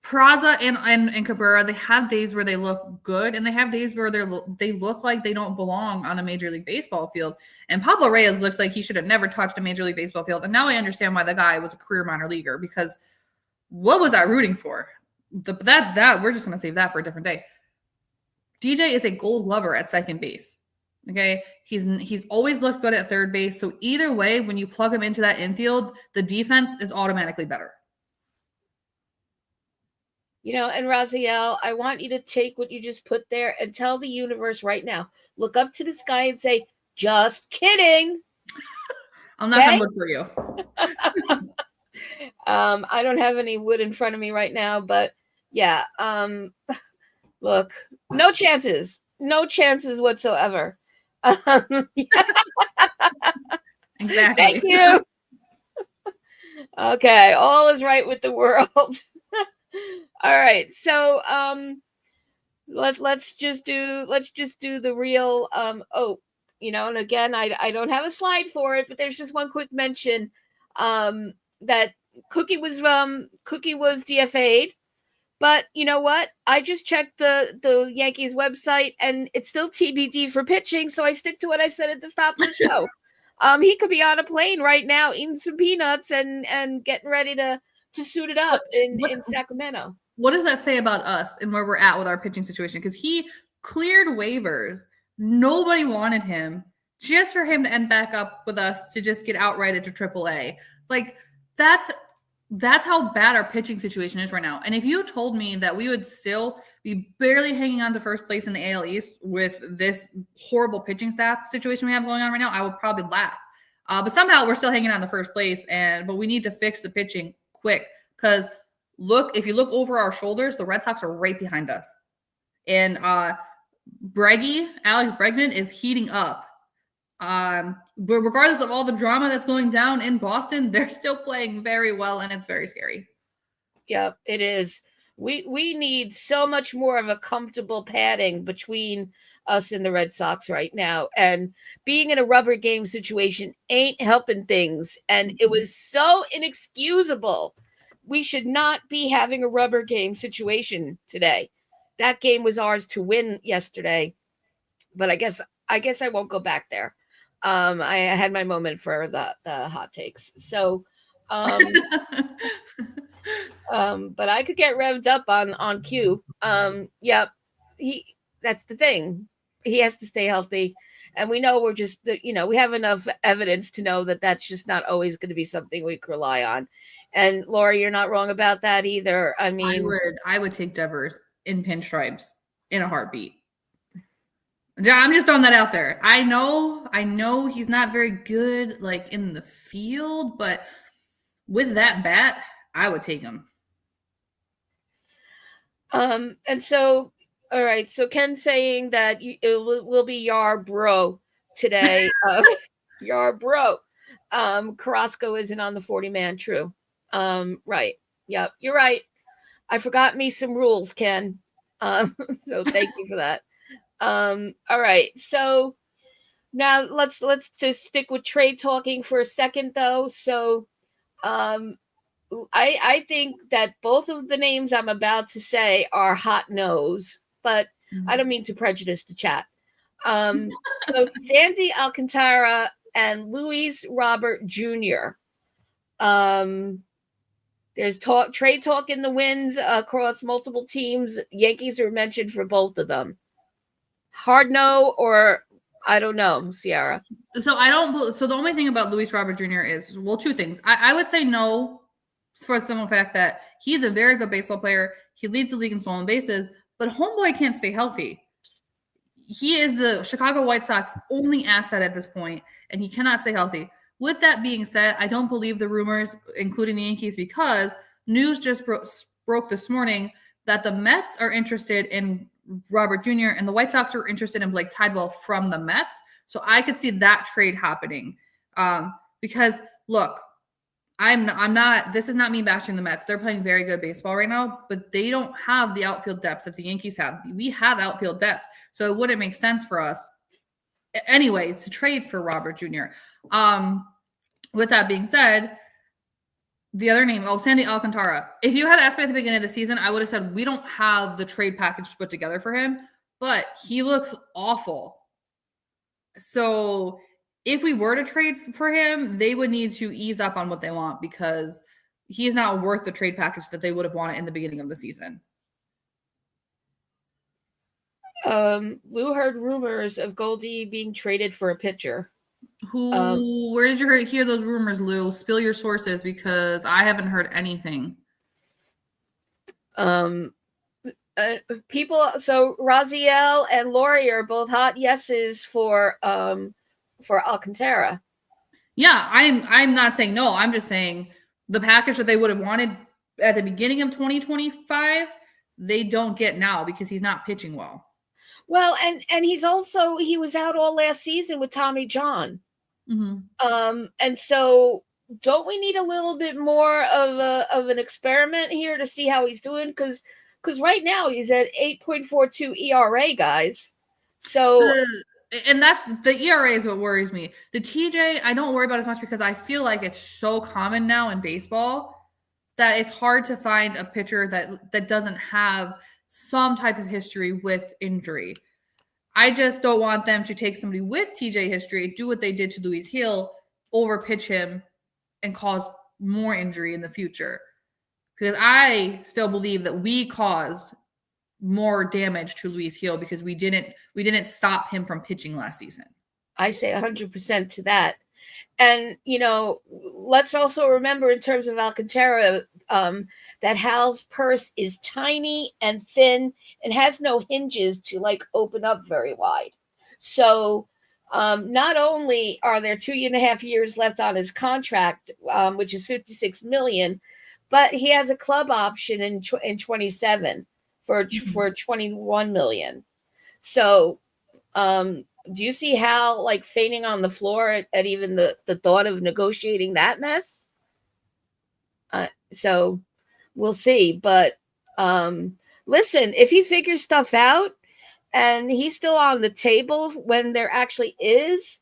Peraza and Cabrera, they have days where they look good, and they have days where they look like they don't belong on a Major League Baseball field. And Pablo Reyes looks like he should have never touched a Major League Baseball field. And now I understand why the guy was a career minor leaguer, because what was I rooting for? That we're just gonna save that for a different day. DJ is a Gold Glover at second base. Okay, he's always looked good at third base. So either way, when you plug him into that infield, the defense is automatically better. And Raziel, I want you to take what you just put there and tell the universe right now. Look up to the sky and say, "Just kidding." I'm not gonna look for you. I don't have any wood in front of me right now, but yeah. Look, no chances whatsoever. Exactly. Thank you. Okay, all is right with the world. All right, so let's just do the real and again, I don't have a slide for it, but there's just one quick mention that Cookie was DFA'd. But you know what? I just checked the Yankees website and it's still TBD for pitching, so I stick to what I said at the top of the show. He could be on a plane right now eating some peanuts and getting ready to suit it up in Sacramento. What does that say about us and where we're at with our pitching situation? Because he cleared waivers. Nobody wanted him, just for him to end back up with us to just get outrighted to AAA. Like, that's how bad our pitching situation is right now. And if you told me that we would still be barely hanging on to first place in the AL East with this horrible pitching staff situation we have going on right now, I would probably laugh. But somehow we're still hanging on to first place, but we need to fix the pitching quick. Because if you look over our shoulders, the Red Sox are right behind us. And Alex Bregman is heating up. But regardless of all the drama that's going down in Boston, they're still playing very well, and it's very scary. Yeah, it is. We need so much more of a comfortable padding between us and the Red Sox right now. And being in a rubber game situation ain't helping things. And it was so inexcusable. We should not be having a rubber game situation today. That game was ours to win yesterday, but I guess I won't go back there. I had my moment for the hot takes. So um but I could get revved up on Q. Yep, he. That's the thing. He has to stay healthy, and we know we're just we have enough evidence to know that that's just not always going to be something we can rely on. And Laura, you're not wrong about that either. I mean, I would take Devers in pinstripes in a heartbeat. Yeah, I'm just throwing that out there. I know he's not very good like in the field, but with that bat, I would take him. And so, all right. So Ken's saying that it will be Yar Bro today. Yar Bro. Carrasco isn't on the 40-man. True. Right. Yep. You're right. I forgot me some rules, Ken. So thank you for that. All right. So now let's just stick with trade talking for a second, though. So, um, I think that both of the names I'm about to say are hot nose, but I don't mean to prejudice the chat. So Sandy Alcantara and Luis Robert Jr. Um, there's trade talk in the winds across multiple teams. Yankees are mentioned for both of them. Hard no, or I don't know, Ciarra. So I don't. So the only thing about Luis Robert Jr. is, well, two things. I would say no for the simple fact that he's a very good baseball player. He leads the league in stolen bases, but homeboy can't stay healthy. He is the Chicago White Sox only asset at this point, and he cannot stay healthy. With that being said, I don't believe the rumors, including the Yankees, because news just broke this morning that the Mets are interested in Robert Jr. and the White Sox are interested in Blake Tidwell from the Mets. So I could see that trade happening. Because look, I'm not. This is not me bashing the Mets. They're playing very good baseball right now, but they don't have the outfield depth that the Yankees have. We have outfield depth, so it wouldn't make sense for us anyway to trade for Robert Jr. With that being said, the other name, Sandy Alcantara. If you had asked me at the beginning of the season, I would have said we don't have the trade package put together for him, but he looks awful. So if we were to trade for him, they would need to ease up on what they want because he is not worth the trade package that they would have wanted in the beginning of the season. Lou heard rumors of Goldie being traded for a pitcher. Where did you hear those rumors, Lou? Spill your sources because I haven't heard anything. People. So Raziel and Lori are both hot yeses for Alcantara. Yeah, I'm not saying no. I'm just saying the package that they would have wanted at the beginning of 2025, they don't get now because he's not pitching well. Well, and he was out all last season with Tommy John. Mm-hmm. And so don't we need a little bit more of an experiment here to see how he's doing? Because right now he's at 8.42 ERA, guys. So and that the ERA is what worries me. The TJ, I don't worry about as much because I feel like it's so common now in baseball that it's hard to find a pitcher that doesn't have some type of history with injury. I just don't want them to take somebody with TJ history, do what they did to Luis Hill, overpitch him, and cause more injury in the future. Because I still believe that we caused more damage to Luis Hill because we didn't stop him from pitching last season. I say 100% to that. And, let's also remember in terms of Alcantara, that Hal's purse is tiny and thin and has no hinges to open up very wide. So not only are there 2.5 years left on his contract, which is $56 million, but he has a club option in 27 for $21 million. So do you see Hal fainting on the floor at even the thought of negotiating that mess? So we'll see. But Listen, if he figures stuff out and he's still on the table when there actually is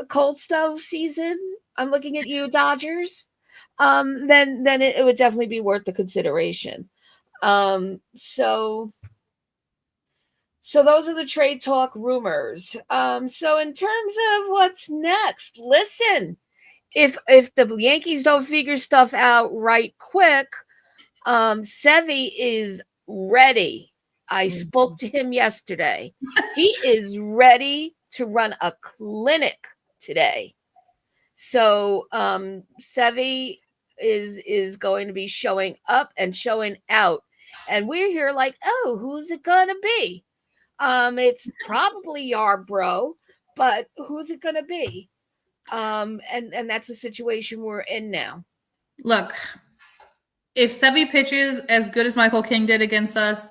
a cold stove season, I'm looking at you, Dodgers. Then it would definitely be worth the consideration. So those are the trade talk rumors. So in terms of what's next, listen, if the Yankees don't figure stuff out right quick, Sevy is ready. I spoke to him yesterday. He is ready to run a clinic today. So Sevy is going to be showing up and showing out. And we're here like, oh, who's it gonna be? It's probably Yarbrough, but who's it gonna be? And that's the situation we're in now. Look, if Sevy pitches as good as Michael King did against us,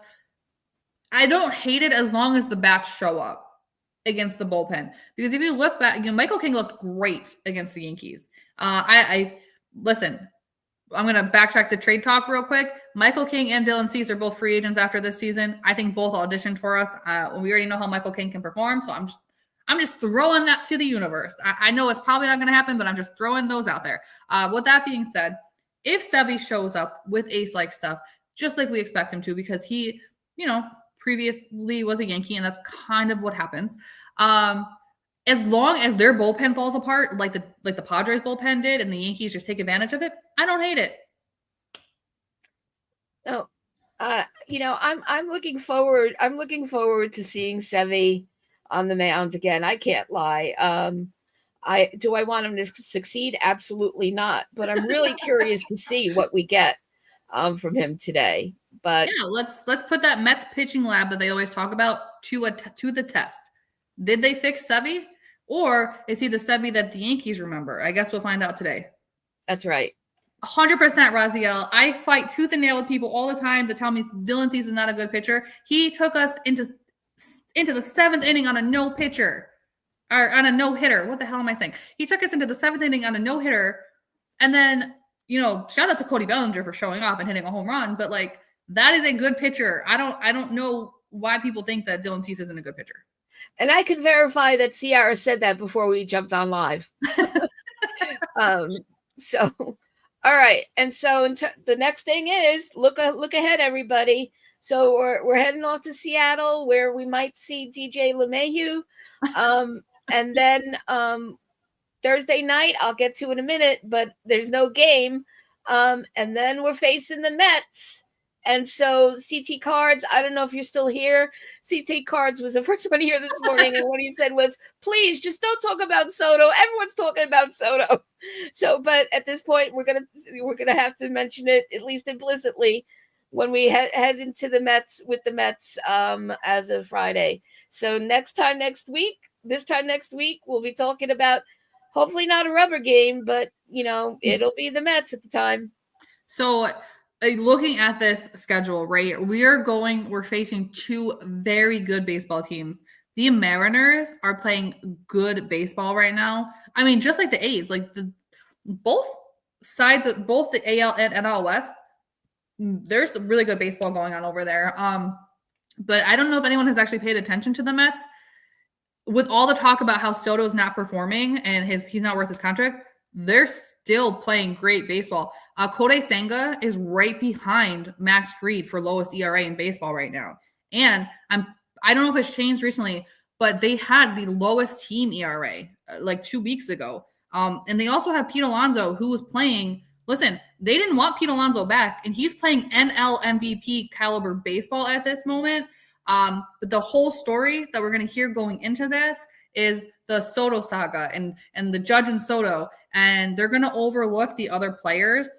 I don't hate it as long as the bats show up against the bullpen. Because if you look back, Michael King looked great against the Yankees. I listen. I'm going to backtrack the trade talk real quick. Michael King and Dylan Cease are both free agents after this season. I think both auditioned for us. We already know how Michael King can perform, so I'm just throwing that to the universe. I know it's probably not going to happen, but I'm just throwing those out there. With that being said, if Sevy shows up with ace-like stuff, just like we expect him to, because he, previously was a Yankee, and that's kind of what happens. As long as their bullpen falls apart, like the Padres bullpen did, and the Yankees just take advantage of it, I don't hate it. No, I'm looking forward. I'm looking forward to seeing Sevy on the mound again. I can't lie. I want him to succeed? Absolutely not. But I'm really curious to see what we get from him today. But yeah, let's put that Mets pitching lab that they always talk about to the test. Did they fix Sevy? Or is he the Sevy that the Yankees remember? I guess we'll find out today. That's right. 100% Raziel. I fight tooth and nail with people all the time to tell me Dylan Cease is not a good pitcher. He took us into the seventh inning on a no pitcher. Or on a no hitter. What the hell am I saying? He took us into the seventh inning on a no hitter. And then, shout out to Cody Bellinger for showing up and hitting a home run. But that is a good pitcher. I don't know why people think that Dylan Cease isn't a good pitcher. And I could verify that Ciarra said that before we jumped on live. So, all right. And so the next thing is look ahead, everybody. So we're heading off to Seattle, where we might see DJ LeMahieu. And then Thursday night, I'll get to in a minute, but there's no game. And then we're facing the Mets. And so CT Cards, I don't know if you're still here. CT Cards was the first one here this morning, and what he said was, please just don't talk about Soto. Everyone's talking about Soto. So, but at this point, we're gonna have to mention it, at least implicitly, when we head into the Mets with the Mets as of Friday. So this time next week, we'll be talking about hopefully not a rubber game, but it'll be the Mets at the time. So looking at this schedule, right, we're facing two very good baseball teams. The Mariners are playing good baseball right now. I mean, just like the A's, both sides of both the AL and NL West, there's really good baseball going on over there. But I don't know if anyone has actually paid attention to the Mets. With all the talk about how Soto's not performing and he's not worth his contract, they're still playing great baseball. Kodai Senga is right behind Max Fried for lowest ERA in baseball right now. And I don't know if it's changed recently, but they had the lowest team ERA 2 weeks ago. And they also have Pete Alonso, who was playing. Listen, they didn't want Pete Alonso back, and he's playing NL MVP caliber baseball at this moment. But the whole story that we're going to hear going into this is the Soto saga and the Judge and Soto, and they're going to overlook the other players.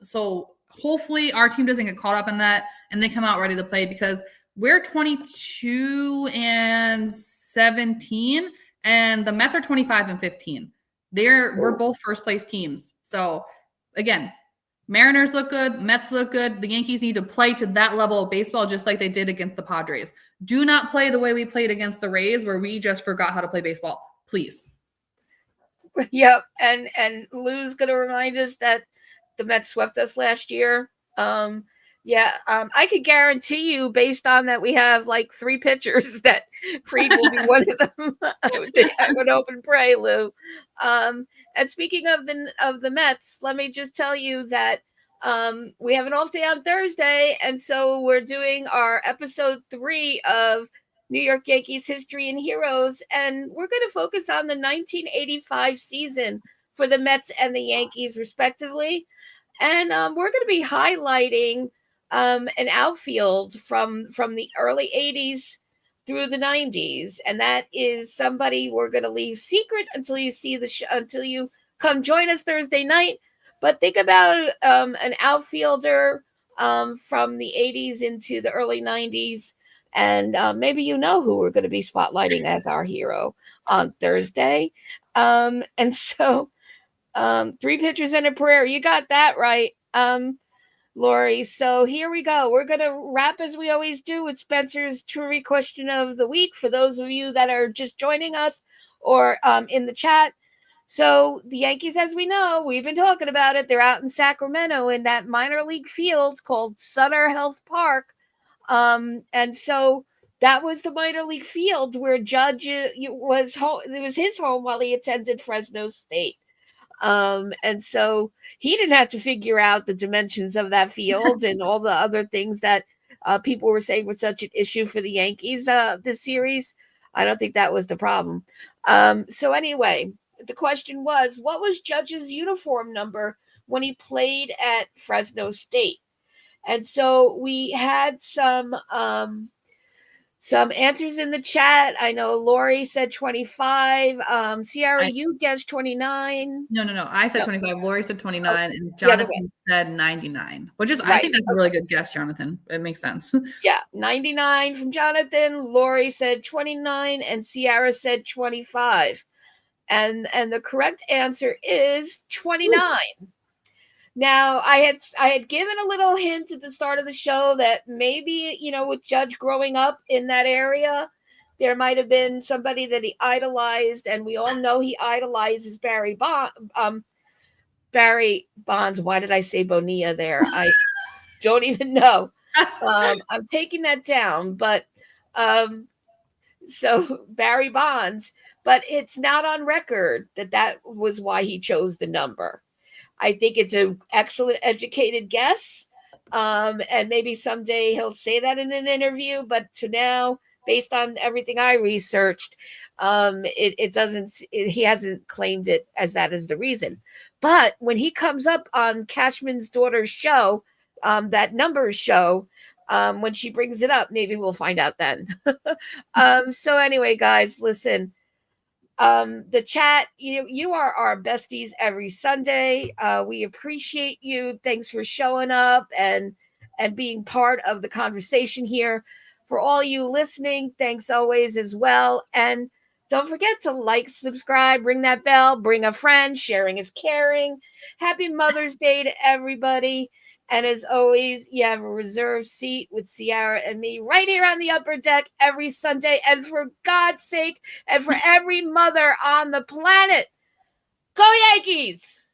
So hopefully our team doesn't get caught up in that and they come out ready to play, because we're 22-17 and the Mets are 25-15. We're both first place teams. So again, Mariners look good, Mets look good. The Yankees need to play to that level of baseball, just like they did against the Padres. Do not play the way we played against the Rays, where we just forgot how to play baseball. Please. Yep. And Lou's going to remind us that the Mets swept us last year. Yeah, I could guarantee you, based on that, we have like 3 pitchers that Freed will be one of them. I would open pray, Lou. Um, and speaking of the Mets, let me just tell you that we have an off day on Thursday, and so we're doing our episode 3 of New York Yankees History and Heroes, and we're going to focus on the 1985 season for the Mets and the Yankees, respectively. And we're going to be highlighting an outfield from the early 80s through the 90s, and that is somebody we're going to leave secret until you see until you come join us Thursday night. But think about an outfielder from the 80s into the early 90s, and maybe you know who we're going to be spotlighting as our hero on Thursday. And so 3 pitchers and a prayer. You got that right, Lori. So here we go. We're going to wrap as we always do with Spencer's trivia question of the week for those of you that are just joining us or in the chat. So the Yankees, as we know, we've been talking about it. They're out in Sacramento in that minor league field called Sutter Health Park. And so that was the minor league field where Judge was home. It was his home while he attended Fresno State. And so he didn't have to figure out the dimensions of that field and all the other things that people were saying were such an issue for the Yankees this series. I don't think that was the problem. So anyway, the question was, what was Judge's uniform number when he played at Fresno State? And so we had some answers in the chat. I know Lori said 25. Ciarra, you guessed 29. No. I said No. 25. Lori said 29, and The other Jonathan said 99, which is, I Right. think that's a really good guess, Jonathan. It makes sense. Yeah, 99 from Jonathan. Lori said 29, and Ciarra said 25. And the correct answer is 29. Now, I had given a little hint at the start of the show that maybe, with Judge growing up in that area, there might have been somebody that he idolized, and we all know he idolizes Barry Bonds. Why did I say Bonilla there? I don't even know. I'm taking that down, but so Barry Bonds, but it's not on record that was why he chose the number. I think it's an excellent educated guess. And maybe someday he'll say that in an interview, but to now, based on everything I researched, it doesn't, he hasn't claimed it as that is the reason. But when he comes up on Cashman's daughter's show, that numbers show, when she brings it up, maybe we'll find out then. So anyway, guys, listen, the chat, you are our besties every Sunday. We appreciate you. Thanks for showing up and being part of the conversation here. For all you listening, thanks always as well. And don't forget to like, subscribe, ring that bell, bring a friend. Sharing is caring. Happy Mother's Day to everybody. And as always, you have a reserved seat with Ciarra and me right here on the upper deck every Sunday. And for God's sake, and for every mother on the planet, go Yankees!